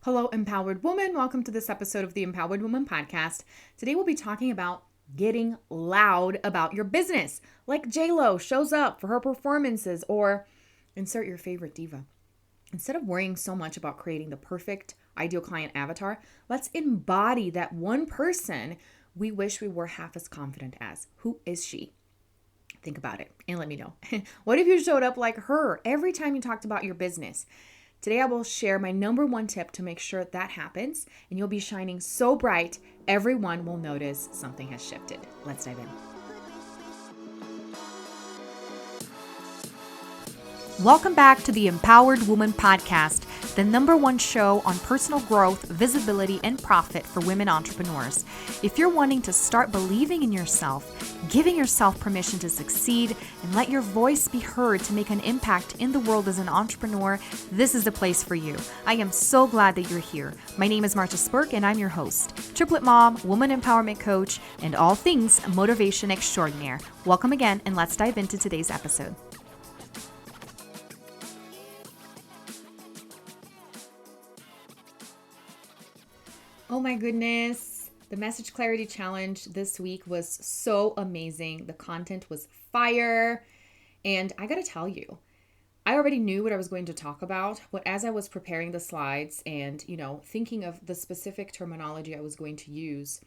Hello, empowered woman. Welcome to this episode of the Empowered Woman Podcast. Today we'll be talking about getting loud about your business, like J-Lo shows up for her performances, or insert your favorite diva. Instead of worrying so much about creating the perfect ideal client avatar, let's embody that one person we wish we were half as confident as. Who is she? Think about it and let me know. What if you showed up like her every time you talked about your business? Today I will share my number one tip to make sure that happens, and you'll be shining so bright, everyone will notice something has shifted. Let's dive in. Welcome back to the Empowered Woman Podcast, the number one show on personal growth, visibility, and profit for women entrepreneurs. If you're wanting to start believing in yourself, giving yourself permission to succeed, and let your voice be heard to make an impact in the world as an entrepreneur, this is the place for you. I am so glad that you're here. My name is Marcia Spurk, and I'm your host, triplet mom, woman empowerment coach, and all things motivation extraordinaire. Welcome again, and let's dive into today's episode. Oh my goodness. The Message Clarity Challenge this week was so amazing. The content was fire. And I gotta tell you, I already knew what I was going to talk about, but as I was preparing the slides and, thinking of the specific terminology I was going to use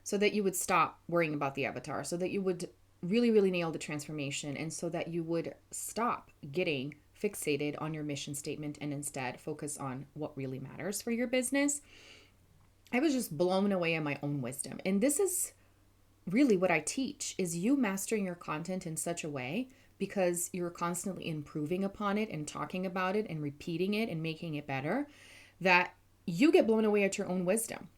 so that you would stop worrying about the avatar, so that you would really, really nail the transformation, and so that you would stop getting fixated on your mission statement and instead focus on what really matters for your business. I was just blown away in my own wisdom. And this is really what I teach, is you mastering your content in such a way, because you're constantly improving upon it and talking about it and repeating it and making it better, that you get blown away at your own wisdom.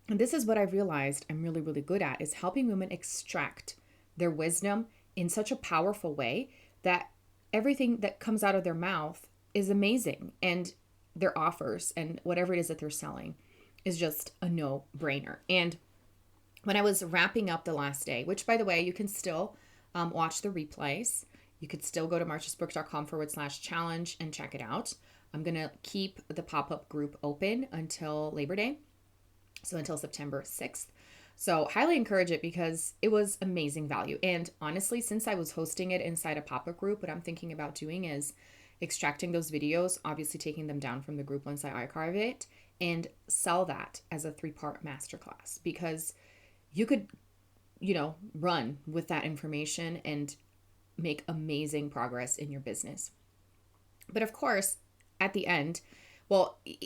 And this is what I've realized I'm really, really good at, is helping women extract their wisdom in such a powerful way that everything that comes out of their mouth is amazing, and their offers and whatever it is that they're selling is just a no-brainer. And when I was wrapping up the last day, which by the way, you can still watch the replays. You could still go to marciaspurk.com/challenge and check it out. I'm going to keep the pop-up group open until Labor Day. So until September 6th. So highly encourage it, because it was amazing value. And honestly, since I was hosting it inside a pop-up group, what I'm thinking about doing is extracting those videos, obviously taking them down from the group once I archive it, and sell that as a 3-part masterclass, because you could, run with that information and make amazing progress in your business. But of course, at the end,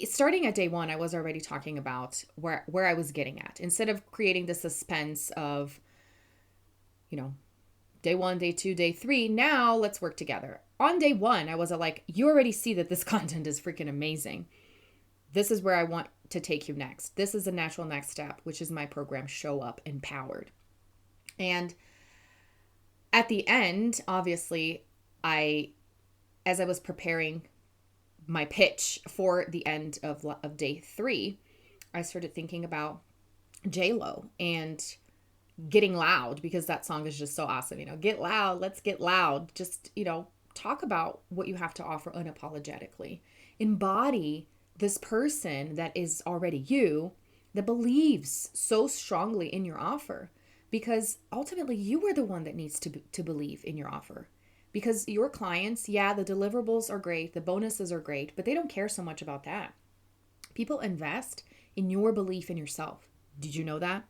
starting at day one, I was already talking about where I was getting at. Instead of creating the suspense of, day one, day two, day three, now let's work together. On day one, I was like, you already see that this content is freaking amazing. This is where I want to take you next. This is a natural next step, which is my program, Show Up Empowered. And at the end, obviously, as I was preparing my pitch for the end of day 3, I started thinking about J-Lo and getting loud, because that song is just so awesome. Get loud, let's get loud. Just, talk about what you have to offer unapologetically. Embody this person that is already you, that believes so strongly in your offer, because ultimately you are the one that needs to believe in your offer. Because your clients, the deliverables are great, the bonuses are great, but they don't care so much about that. People invest in your belief in yourself. Did you know that?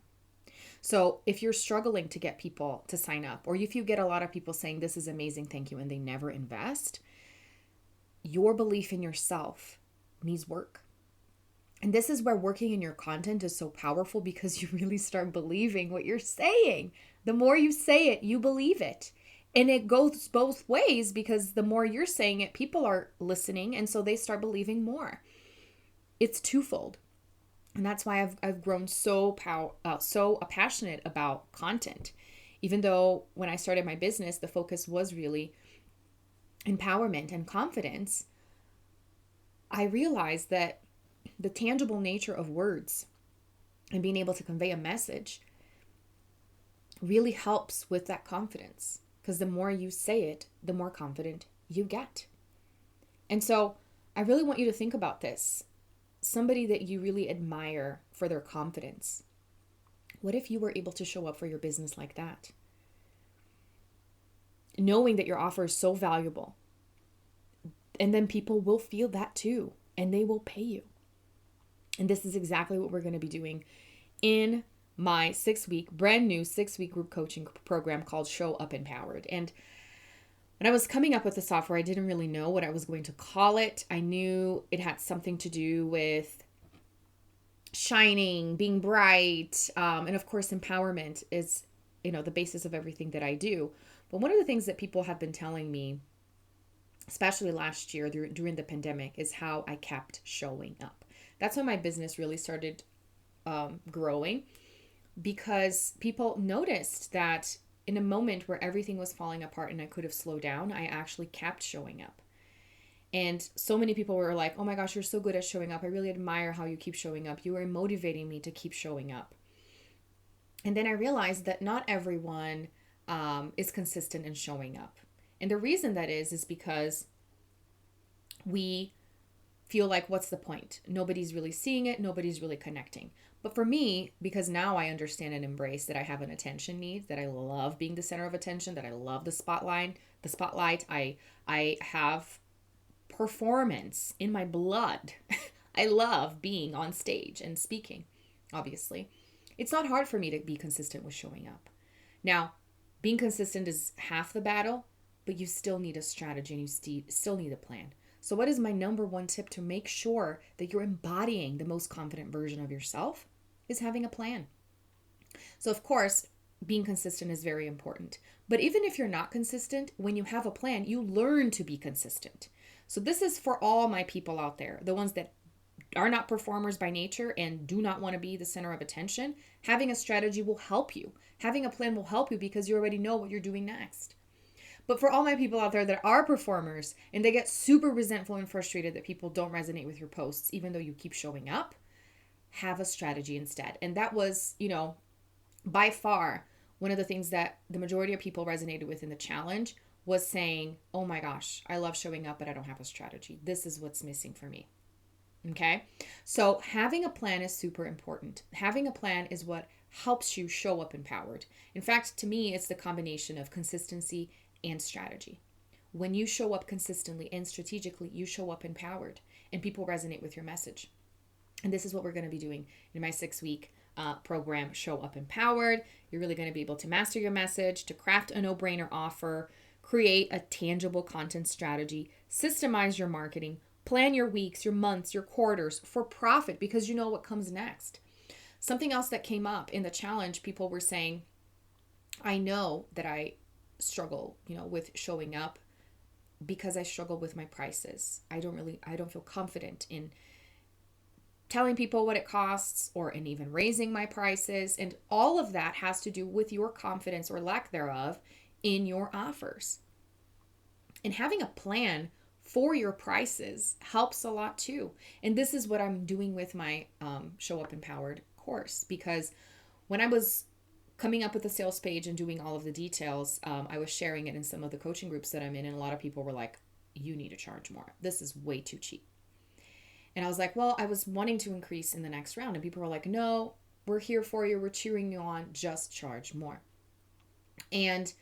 So if you're struggling to get people to sign up, or if you get a lot of people saying this is amazing, thank you, and they never invest, your belief in yourself needs work. And this is where working in your content is so powerful, because you really start believing what you're saying. The more you say it, you believe it. And it goes both ways, because the more you're saying it, people are listening, and so they start believing more. It's twofold. And that's why I've grown so passionate about content. Even though when I started my business, the focus was really empowerment and confidence, I realized that the tangible nature of words and being able to convey a message really helps with that confidence, because the more you say it, the more confident you get. And so I really want you to think about this. somebody that you really admire for their confidence. What if you were able to show up for your business like that? Knowing that your offer is so valuable. And then people will feel that too, and they will pay you. And this is exactly what we're going to be doing in my brand new 6-week group coaching program called Show Up Empowered. And when I was coming up with the software, I didn't really know what I was going to call it. I knew it had something to do with shining, being bright, and of course, empowerment is, the basis of everything that I do. But one of the things that people have been telling me, especially last year during the pandemic, is how I kept showing up. That's when my business really started growing, because people noticed that in a moment where everything was falling apart and I could have slowed down, I actually kept showing up. And so many people were like, oh my gosh, you're so good at showing up. I really admire how you keep showing up. You are motivating me to keep showing up. And then I realized that not everyone is consistent in showing up. And the reason that is because we feel like, what's the point? Nobody's really seeing it. Nobody's really connecting. But for me, because now I understand and embrace that I have an attention need, that I love being the center of attention, that I love the spotlight, I have performance in my blood. I love being on stage and speaking, obviously. It's not hard for me to be consistent with showing up. Now, being consistent is half the battle, but you still need a strategy and you still need a plan. So what is my number one tip to make sure that you're embodying the most confident version of yourself? Is having a plan. So of course, being consistent is very important. But even if you're not consistent, when you have a plan, you learn to be consistent. So this is for all my people out there, the ones that are not performers by nature and do not want to be the center of attention. Having a strategy will help you. Having a plan will help you because you already know what you're doing next. But for all my people out there that are performers and they get super resentful and frustrated that people don't resonate with your posts, even though you keep showing up, have a strategy instead. And that was, by far one of the things that the majority of people resonated with in the challenge was saying, oh my gosh, I love showing up, but I don't have a strategy. This is what's missing for me. Okay. So having a plan is super important. Having a plan is what helps you show up empowered. In fact, to me, it's the combination of consistency and strategy. When you show up consistently and strategically, you show up empowered and people resonate with your message. And this is what we're going to be doing in my 6-week program, Show Up Empowered. You're really going to be able to master your message, to craft a no-brainer offer, create a tangible content strategy, systemize your marketing, plan your weeks, your months, your quarters for profit because you know what comes next. Something else that came up in the challenge, people were saying, I know that I struggle, with showing up because I struggle with my prices. I don't feel confident in telling people what it costs or in even raising my prices. And all of that has to do with your confidence or lack thereof in your offers. And having a plan for your prices helps a lot too. And this is what I'm doing with my Show Up Empowered course, because when I was coming up with a sales page and doing all of the details, I was sharing it in some of the coaching groups that I'm in, and a lot of people were like, you need to charge more. This is way too cheap. And I was like, well, I was wanting to increase in the next round. And people were like, no, we're here for you. We're cheering you on. Just charge more. And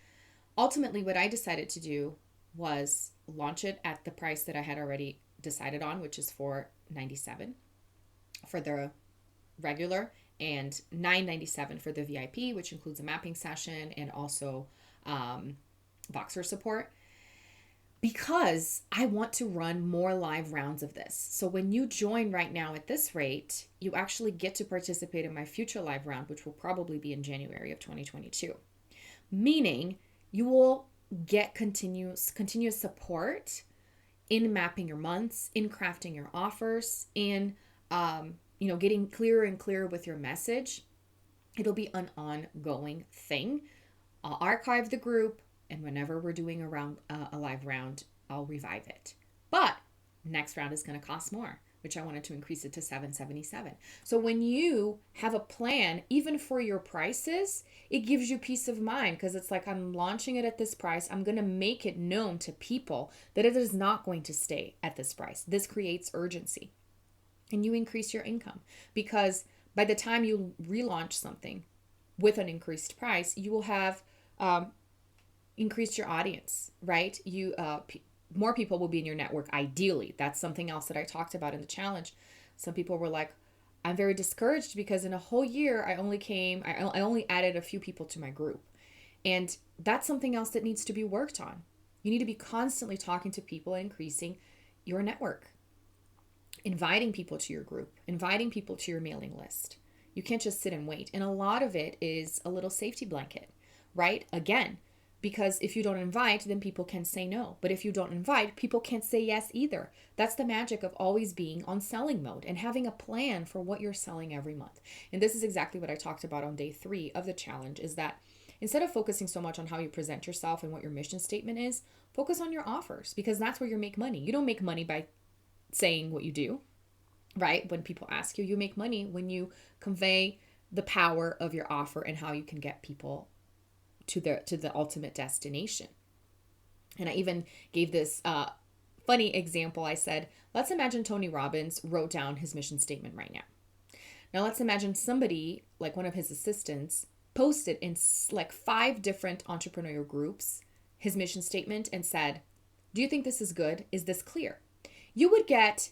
ultimately, what I decided to do was launch it at the price that I had already decided on, which is $497 for the regular and $997 for the VIP, which includes a mapping session and also Voxer support. Because I want to run more live rounds of this. So when you join right now at this rate, you actually get to participate in my future live round, which will probably be in January of 2022. Meaning you will get continuous support in mapping your months, in crafting your offers, in getting clearer and clearer with your message. It'll be an ongoing thing. I'll archive the group. And whenever we're doing a live round, I'll revive it. But next round is going to cost more, which I wanted to increase it to $777. So when you have a plan, even for your prices, it gives you peace of mind because it's like, I'm launching it at this price. I'm going to make it known to people that it is not going to stay at this price. This creates urgency. and you increase your income, because by the time you relaunch something with an increased price, you will have increased your audience, right? More people will be in your network. Ideally, that's something else that I talked about in the challenge. Some people were like, I'm very discouraged because in a whole year I only added a few people to my group. And that's something else that needs to be worked on. You need to be constantly talking to people and increasing your network, inviting people to your group, inviting people to your mailing list. You can't just sit and wait. And a lot of it is a little safety blanket, right? Again, because if you don't invite, then people can say no. But if you don't invite, people can't say yes either. That's the magic of always being on selling mode and having a plan for what you're selling every month. And this is exactly what I talked about on day 3 of the challenge, is that instead of focusing so much on how you present yourself and what your mission statement is, focus on your offers, because that's where you make money. You don't make money by saying what you do, right? When people ask you, you make money when you convey the power of your offer and how you can get people to the ultimate destination. And I even gave this funny example. I said, let's imagine Tony Robbins wrote down his mission statement right now. Now let's imagine somebody, like one of his assistants, posted in like 5 different entrepreneurial groups his mission statement and said, do you think this is good? Is this clear? You would get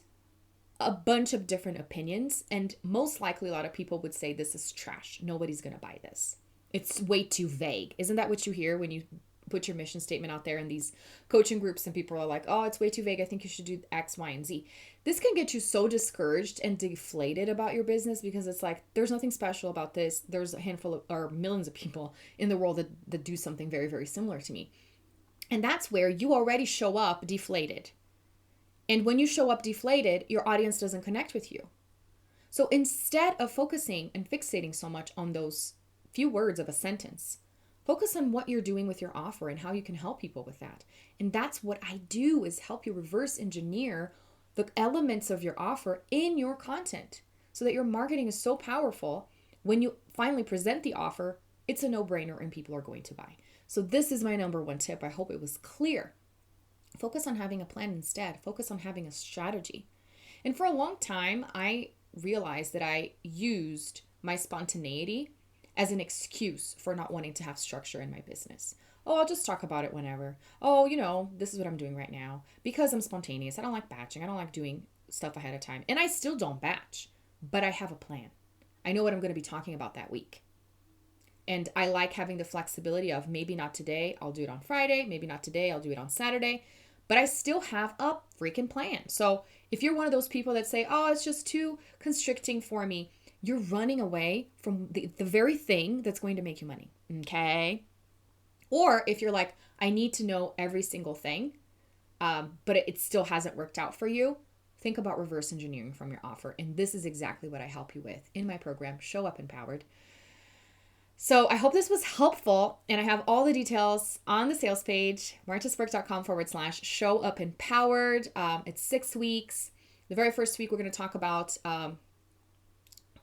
a bunch of different opinions, and most likely a lot of people would say this is trash. Nobody's going to buy this. It's way too vague. Isn't that what you hear when you put your mission statement out there in these coaching groups and people are like, oh, it's way too vague. I think you should do X, Y, and Z. This can get you so discouraged and deflated about your business, because it's like, there's nothing special about this. There's a handful of, or millions of people in the world that do something very, very similar to me. And that's where you already show up deflated. And when you show up deflated, your audience doesn't connect with you. So instead of focusing and fixating so much on those few words of a sentence, focus on what you're doing with your offer and how you can help people with that. And that's what I do, is help you reverse engineer the elements of your offer in your content so that your marketing is so powerful. When you finally present the offer, it's a no-brainer and people are going to buy. So this is my number 1 tip. I hope it was clear. Focus on having a plan instead. Focus on having a strategy. And for a long time, I realized that I used my spontaneity as an excuse for not wanting to have structure in my business. Oh, I'll just talk about it whenever. Oh, this is what I'm doing right now because I'm spontaneous. I don't like batching. I don't like doing stuff ahead of time. And I still don't batch, but I have a plan. I know what I'm going to be talking about that week. And I like having the flexibility of maybe not today, I'll do it on Friday. Maybe not today, I'll do it on Saturday. But I still have a freaking plan. So if you're one of those people that say, oh, it's just too constricting for me, you're running away from the very thing that's going to make you money, okay? Or if you're like, I need to know every single thing, but it still hasn't worked out for you, think about reverse engineering from your offer. And this is exactly what I help you with in my program, Show Up Empowered. So I hope this was helpful, and I have all the details on the sales page, martasburg.com/show up empowered. It's 6 weeks. The very first week, we're going to talk about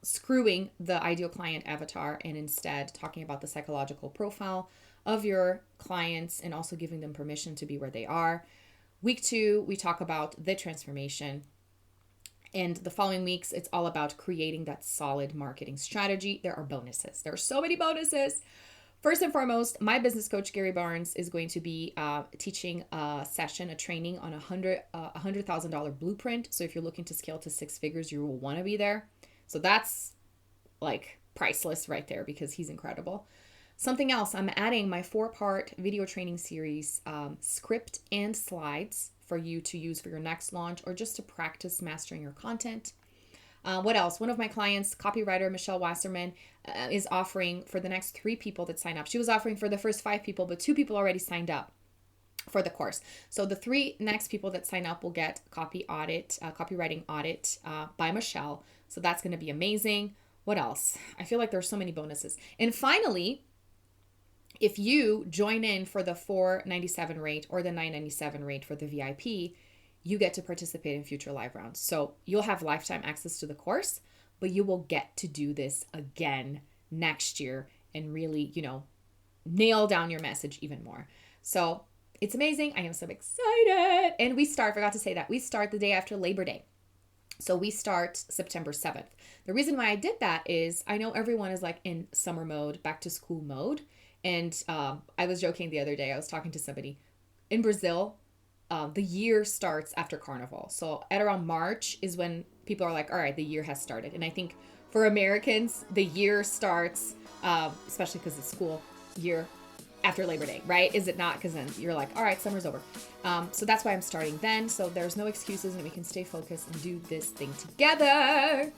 screwing the ideal client avatar and instead talking about the psychological profile of your clients and also giving them permission to be where they are. Week 2, we talk about the transformation. And the following weeks, it's all about creating that solid marketing strategy. There are bonuses. There are so many bonuses. First and foremost, my business coach, Gary Barnes, is going to be teaching a session, a training on a $100,000 blueprint. So if you're looking to scale to 6 figures, you will want to be there. So that's like priceless right there because he's incredible. Something else, I'm adding my 4-part video training series, script and slides for you to use for your next launch or just to practice mastering your content. What else? One of my clients, copywriter Michelle Wasserman, is offering for the next 3 people that sign up. She was offering for the first 5 people, but 2 people already signed up for the course. So the 3 next people that sign up will get copywriting audit by Michelle. So that's going to be amazing. What else? I feel like there's so many bonuses. And finally, if you join in for the $497 rate or the $997 rate for the VIP, you get to participate in future live rounds. So you'll have lifetime access to the course, but you will get to do this again next year and really, nail down your message even more. So it's amazing. I am so excited. And we start the day after Labor Day. So we start September 7th. The reason why I did that is I know everyone is like in summer mode, back to school mode. And I was joking the other day, I was talking to somebody in Brazil. The year starts after Carnival. So at around March is when people are like, all right, the year has started. And I think for Americans, the year starts, especially because it's school year, after Labor Day, right? Is it not? Because then you're like, all right, summer's over. So that's why I'm starting then. So there's no excuses and we can stay focused and do this thing together.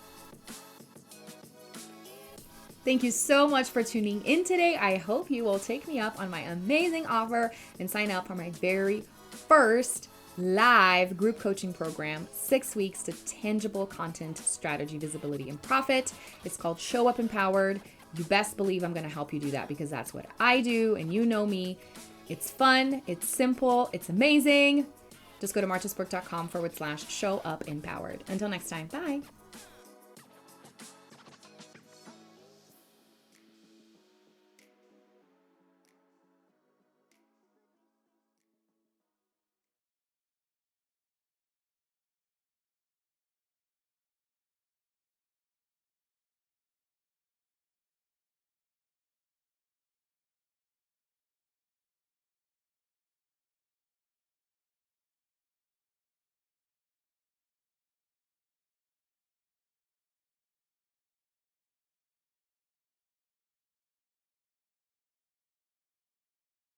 Thank you so much for tuning in today. I hope you will take me up on my amazing offer and sign up for my very first live group coaching program, 6 weeks to tangible content, strategy, visibility, and profit. It's called Show Up Empowered. You best believe I'm going to help you do that because that's what I do. And you know me. It's fun. It's simple. It's amazing. Just go to marchesburg.com/show up empowered. Until next time. Bye.